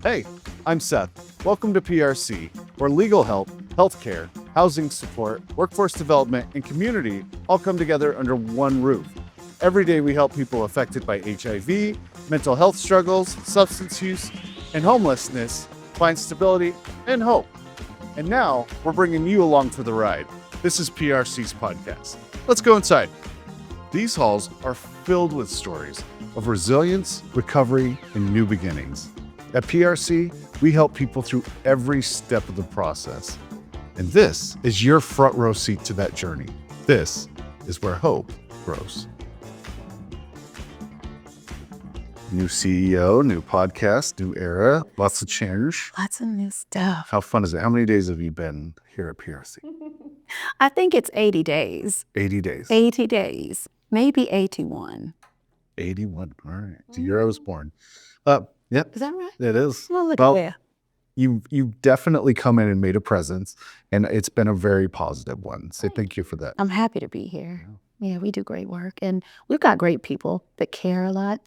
Hey, I'm Seth. Welcome to PRC, where legal help, healthcare, housing support, workforce development, and community all come together under one roof. Every day we help people affected by HIV, mental health struggles, substance use, and homelessness find stability and hope. And now we're bringing you along for the ride. This is PRC's podcast. Let's go inside. These halls are filled with stories of resilience, recovery, and new beginnings. At PRC, we help people through every step of the process. And this is your front row seat to that journey. This is where hope grows. New CEO, new podcast, new era, lots of change. Lots of new stuff. How fun is it? How many days have you been here at PRC? I think it's 80 days. 80 days. 80 days. Maybe 81. 81. All right. The year I was born. Yep. Is that right? It is. Well, look at there. You definitely come in and made a presence, and it's been a very positive one. So thank you for that. I'm happy to be here. Yeah, we do great work, and we've got great people that care a lot.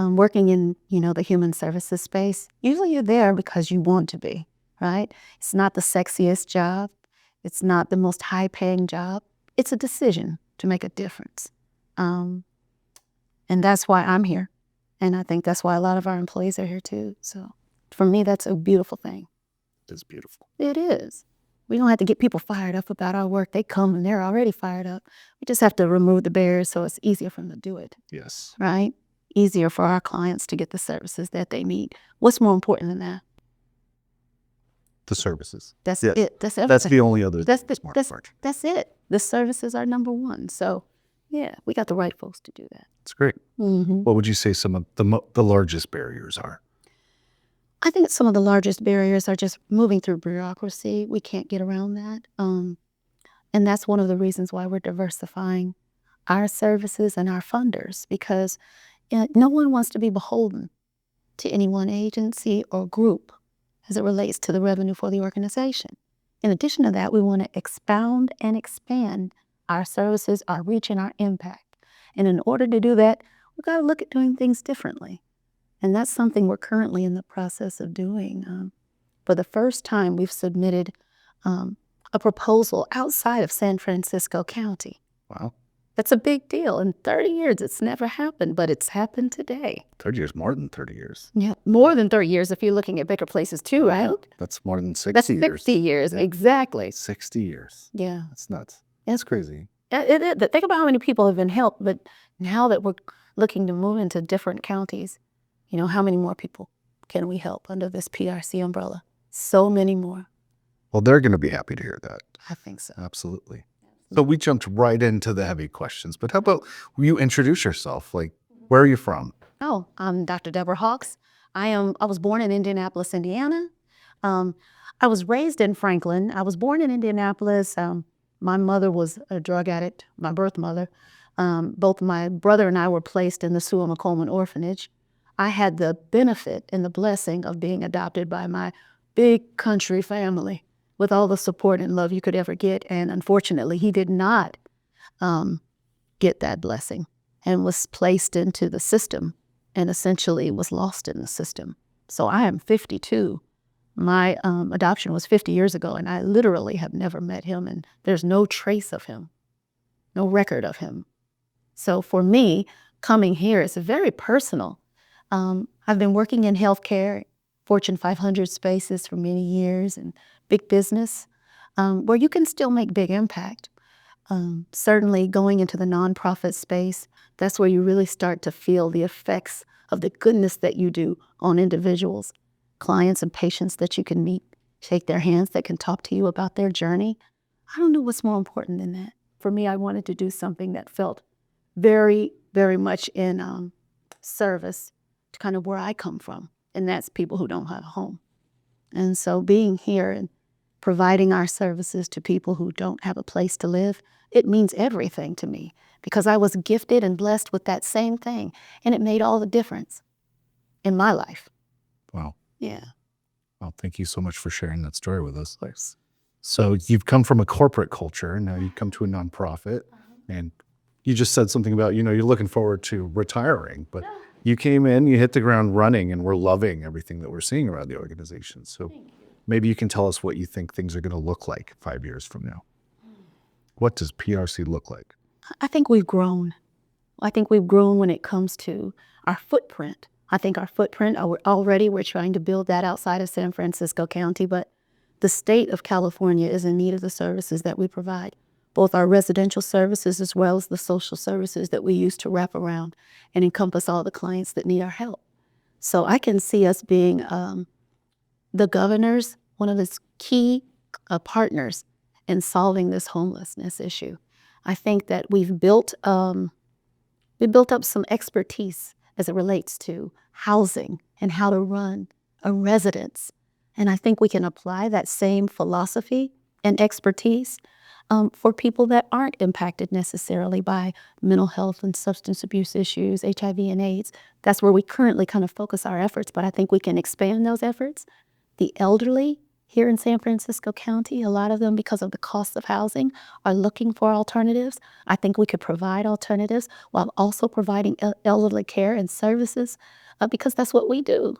Working in, the human services space, usually you're there because you want to be, right? It's not the sexiest job. It's not the most high-paying job. It's a decision to make a difference. And that's why I'm here. And I think that's why a lot of our employees are here too. So for me, that's a beautiful thing. It is beautiful. It is. We don't have to get people fired up about our work. They come and they're already fired up. We just have to remove the barriers so it's easier for them to do it. Yes. Right? Easier for our clients to get the services that they need. What's more important than that? The services. That's Yes. it. That's everything. That's the only other smart part. That's it. The services are number one. So, yeah, we got the right folks to do that. It's great. Mm-hmm. What would you say some of the largest barriers are? I think some of the largest barriers are just moving through bureaucracy. We can't get around that. And that's one of the reasons why we're diversifying our services and our funders, because no one wants to be beholden to any one agency or group as it relates to the revenue for the organization. In addition to that, we want to expound and expand our services, our reach, and our impact. And in order to do that, we've got to look at doing things differently. And that's something we're currently in the process of doing. For the first time, we've submitted a proposal outside of San Francisco County. Wow. That's a big deal. In 30 years, it's never happened, but it's happened today. 30 years, more than 30 years. Yeah, more than 30 years if you're looking at bigger places too, right? That's more than 60 That's years. 60 years, Yeah. Exactly. 60 years. Yeah. That's nuts. Yeah. That's crazy. Think about how many people have been helped, but now that we're looking to move into different counties, how many more people can we help under this PRC umbrella? So many more. Well, they're going to be happy to hear that. I think so. Absolutely. So we jumped right into the heavy questions, but how about you introduce yourself? Like, where are you from? Oh, I'm Dr. Deborah Hawkes. I was born in Indianapolis, Indiana. I was raised in Franklin. I was born in Indianapolis. My mother was a drug addict, my birth mother. Both my brother and I were placed in the Sewell McColeman Orphanage. I had the benefit and the blessing of being adopted by my big country family with all the support and love you could ever get. And unfortunately, he did not get that blessing and was placed into the system and essentially was lost in the system. So I am 52. My adoption was 50 years ago, and I literally have never met him, and there's no trace of him, no record of him. So for me, coming here is very personal. I've been working in healthcare, Fortune 500 spaces for many years, and big business, where you can still make big impact. Certainly going into the nonprofit space, that's where you really start to feel the effects of the goodness that you do on individuals, clients and patients that you can meet, shake their hands, that can talk to you about their journey. I don't know what's more important than that. For me, I wanted to do something that felt very, very much in service to kind of where I come from, and that's people who don't have a home. And so being here and providing our services to people who don't have a place to live, it means everything to me because I was gifted and blessed with that same thing, and it made all the difference in my life. Wow. Yeah. Well, thank you so much for sharing that story with us. Of course. So you've come from a corporate culture, and now you come to a nonprofit, and you just said something about, you're looking forward to retiring, but You came in, you hit the ground running, and we're loving everything that we're seeing around the organization. So maybe you can tell us what you think things are going to look like 5 years from now. What does PRC look like? I think we've grown. I think we've grown when it comes to our footprint. I think our footprint, we're trying to build that outside of San Francisco County, but the state of California is in need of the services that we provide, both our residential services as well as the social services that we use to wrap around and encompass all the clients that need our help. So I can see us being the governor's, one of his key partners in solving this homelessness issue. I think that we've built up some expertise as it relates to housing and how to run a residence. And I think we can apply that same philosophy and expertise for people that aren't impacted necessarily by mental health and substance abuse issues, HIV and AIDS. That's where we currently kind of focus our efforts, but I think we can expand those efforts. The elderly here in San Francisco County, a lot of them, because of the cost of housing, are looking for alternatives. I think we could provide alternatives while also providing elderly care and services because that's what we do.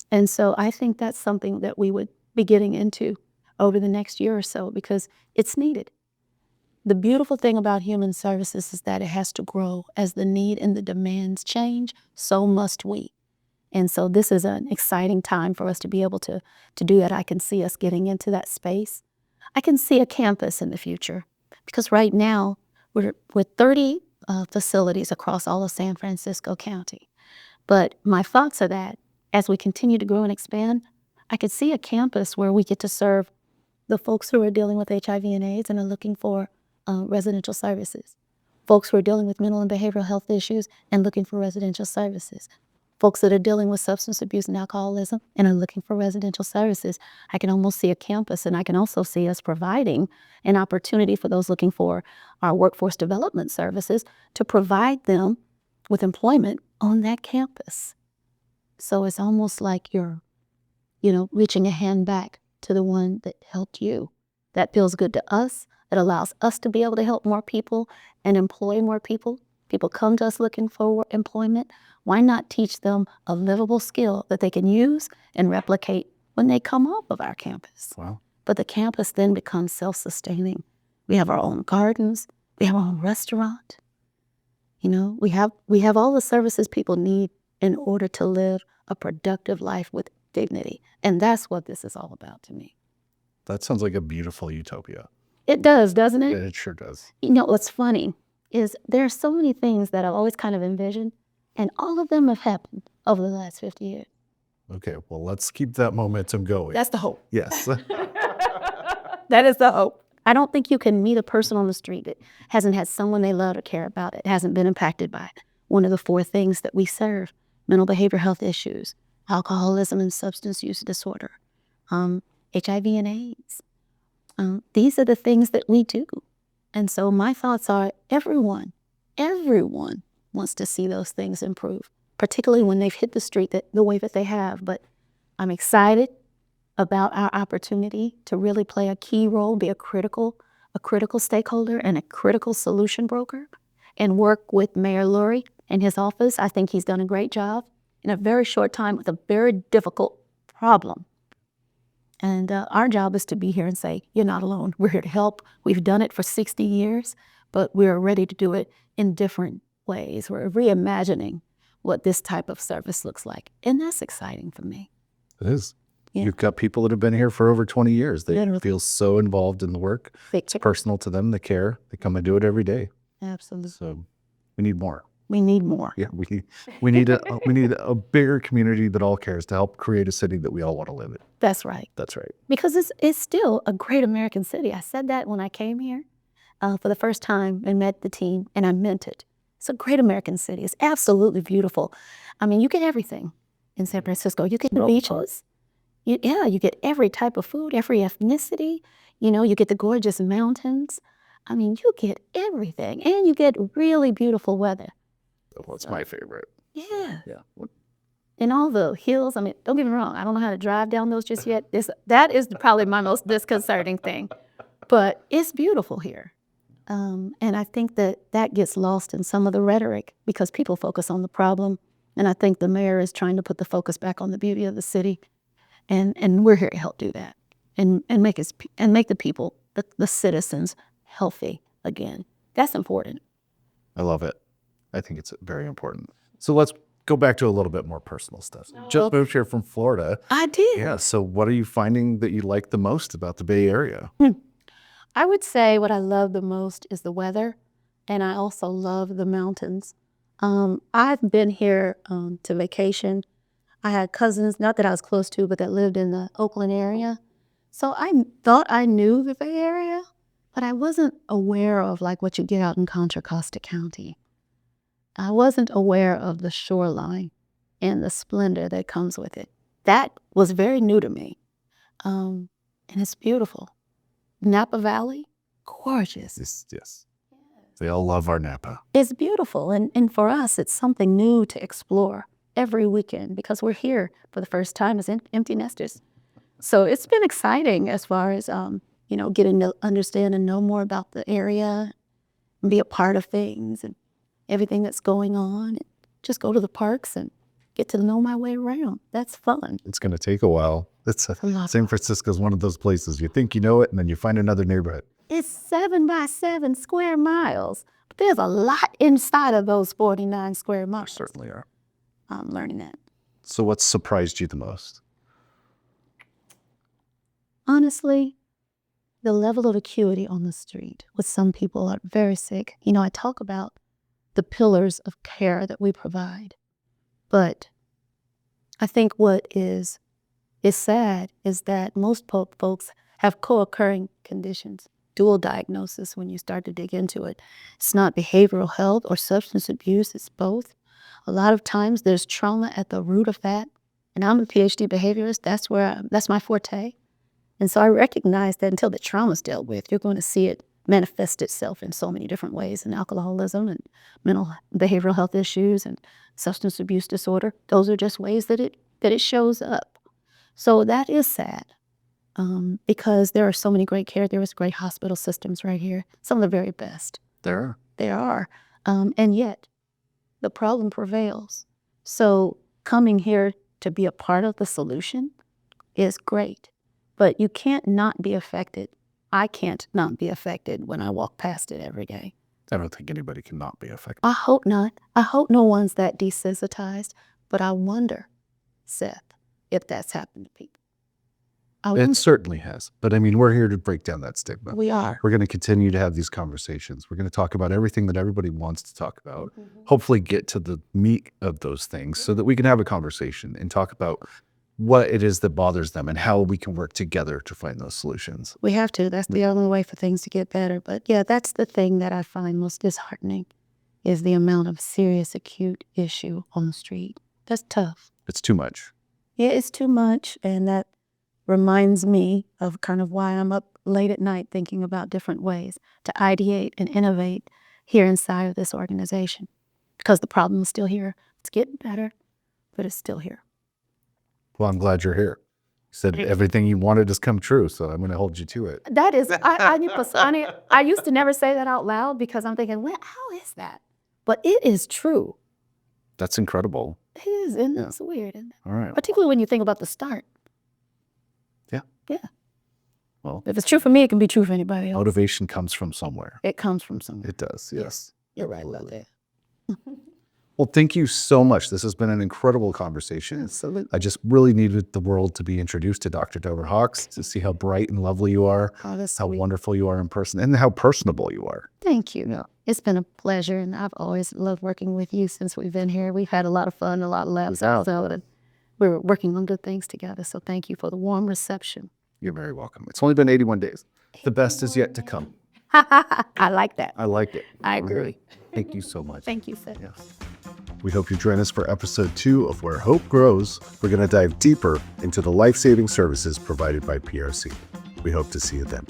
And so I think that's something that we would be getting into over the next year or so because it's needed. The beautiful thing about human services is that it has to grow. As the need and the demands change, so must we. And so this is an exciting time for us to be able to do that. I can see us getting into that space. I can see a campus in the future because right now we're with 30 facilities across all of San Francisco County. But my thoughts are that as we continue to grow and expand, I could see a campus where we get to serve the folks who are dealing with HIV and AIDS and are looking for residential services, folks who are dealing with mental and behavioral health issues and looking for residential services, folks that are dealing with substance abuse and alcoholism and are looking for residential services. I can almost see a campus, and I can also see us providing an opportunity for those looking for our workforce development services to provide them with employment on that campus. So it's almost like you're, reaching a hand back to the one that helped you. That feels good to us. It allows us to be able to help more people and employ more people. People come to us looking for employment. Why not teach them a livable skill that they can use and replicate when they come off of our campus? Wow. But the campus then becomes self-sustaining. We have our own gardens. We have our own restaurant. We have all the services people need in order to live a productive life with dignity. And that's what this is all about to me. That sounds like a beautiful utopia. It does, doesn't it? It sure does. What's funny is there are so many things that I've always kind of envisioned, and all of them have happened over the last 50 years. Okay, well, let's keep that momentum going. That's the hope. Yes. That is the hope. I don't think you can meet a person on the street that hasn't had someone they love or care about it, hasn't been impacted by it. One of the 4 things that we serve: mental behavioral health issues, alcoholism and substance use disorder, HIV and AIDS. These are the things that we do. And so my thoughts are everyone wants to see those things improve, particularly when they've hit the street the way that they have. But I'm excited about our opportunity to really play a key role, be a critical stakeholder and a critical solution broker, and work with Mayor Lurie and his office. I think he's done a great job in a very short time with a very difficult problem. And our job is to be here and say, you're not alone. We're here to help. We've done it for 60 years, but we're ready to do it in different ways. We're reimagining what this type of service looks like. And that's exciting for me. It is. Yeah. You've got people that have been here for over 20 years. They Literally. feel so involved in the work. It's personal to them. They care. They come and do it every day. Absolutely. So we need more. We need more. Yeah, we need a bigger community that all cares to help create a city that we all want to live in. That's right. That's right. Because it's still a great American city. I said that when I came here for the first time and met the team, and I meant it. It's a great American city. It's absolutely beautiful. I mean, you get everything in San Francisco. You get the beaches. You get every type of food, every ethnicity. You get the gorgeous mountains. I mean, you get everything, and you get really beautiful weather. Well, it's my favorite. Yeah. Yeah. And all the hills. I mean, don't get me wrong. I don't know how to drive down those just yet. That is probably my most disconcerting thing. But it's beautiful here. And I think that gets lost in some of the rhetoric because people focus on the problem And I think the mayor is trying to put the focus back on the beauty of the city. And we're here to help do that and make the people, the citizens, healthy again. That's important. I love it. I think it's very important. So let's go back to a little bit more personal stuff. Just moved here from Florida. I did. Yeah. So what are you finding that you like the most about the Bay Area? I would say what I love the most is the weather, and I also love the mountains. I've been here to vacation. I had cousins, not that I was close to, but that lived in the Oakland area. So I thought I knew the Bay Area, but I wasn't aware of like what you get out in Contra Costa County. I wasn't aware of the shoreline and the splendor that comes with it. That was very new to me. And it's beautiful. Napa Valley, gorgeous. Yes. They all love our Napa. It's beautiful. And for us, it's something new to explore every weekend because we're here for the first time as empty nesters. So it's been exciting as far as, getting to understand and know more about the area and be a part of things and everything that's going on. And just go to the parks and get to know my way around. That's fun. It's going to take a while. San Francisco is one of those places you think you know it and then you find another neighborhood. It's 7 by 7 square miles. But there's a lot inside of those 49 square miles. There certainly are. I'm learning that. So what surprised you the most? Honestly, the level of acuity on the street with some people are very sick. I talk about the pillars of care that we provide. But I think what is sad is that most folks have co-occurring conditions, dual diagnosis when you start to dig into it. It's not behavioral health or substance abuse, it's both. A lot of times there's trauma at the root of that. And I'm a PhD behaviorist, that's my forte. And so I recognize that until the trauma's dealt with, you're going to see it manifest itself in so many different ways in alcoholism and behavioral health issues and substance abuse disorder. Those are just ways that it shows up. So that is sad because there are so many great great hospital systems right here, some of the very best. There are. And yet the problem prevails. So coming here to be a part of the solution is great, but you can't not be affected. I can't not be affected when I walk past it every day. I don't think anybody can not be affected. I hope not. I hope no one's that desensitized, but I wonder, Seth, if that's happened to people. It certainly has. But I mean, we're here to break down that stigma. We are. We're going to continue to have these conversations. We're going to talk about everything that everybody wants to talk about, hopefully get to the meat of those things so that we can have a conversation and talk about what it is that bothers them and how we can work together to find those solutions. We have to. That's the only way for things to get better. But yeah, that's the thing that I find most disheartening is the amount of serious acute issue on the street. That's tough. It's too much. Yeah, it's too much. And that reminds me of kind of why I'm up late at night thinking about different ways to ideate and innovate here inside of this organization. Because the problem is still here. It's getting better, but it's still here. Well, I'm glad you're here. You said everything you wanted has come true, so I'm going to hold you to it. That is, I used to never say that out loud because I'm thinking, well, how is that? But it is true. That's incredible. It is, and it's weird. Isn't it? All right. Particularly when you think about the start. Yeah. Yeah. Well, if it's true for me, it can be true for anybody else. Motivation comes from somewhere. It comes from somewhere. It does, yes. You're right about that. Well, thank you so much. This has been an incredible conversation. Absolutely. I just really needed the world to be introduced to Dr. Deborah Hawkes, to see how bright and lovely you are, how wonderful you are in person, and how personable you are. Thank you. Yeah. It's been a pleasure, and I've always loved working with you since we've been here. We've had a lot of fun, a lot of laughs, and we're working on good things together. So thank you for the warm reception. You're very welcome. It's only been 81 days. The best is yet to come. I like that. I like it. I agree. Right. Thank you so much. Thank you, Seth. Yes. We hope you join us for episode 2 of Where Hope Grows. We're going to dive deeper into the life-saving services provided by PRC. We hope to see you then.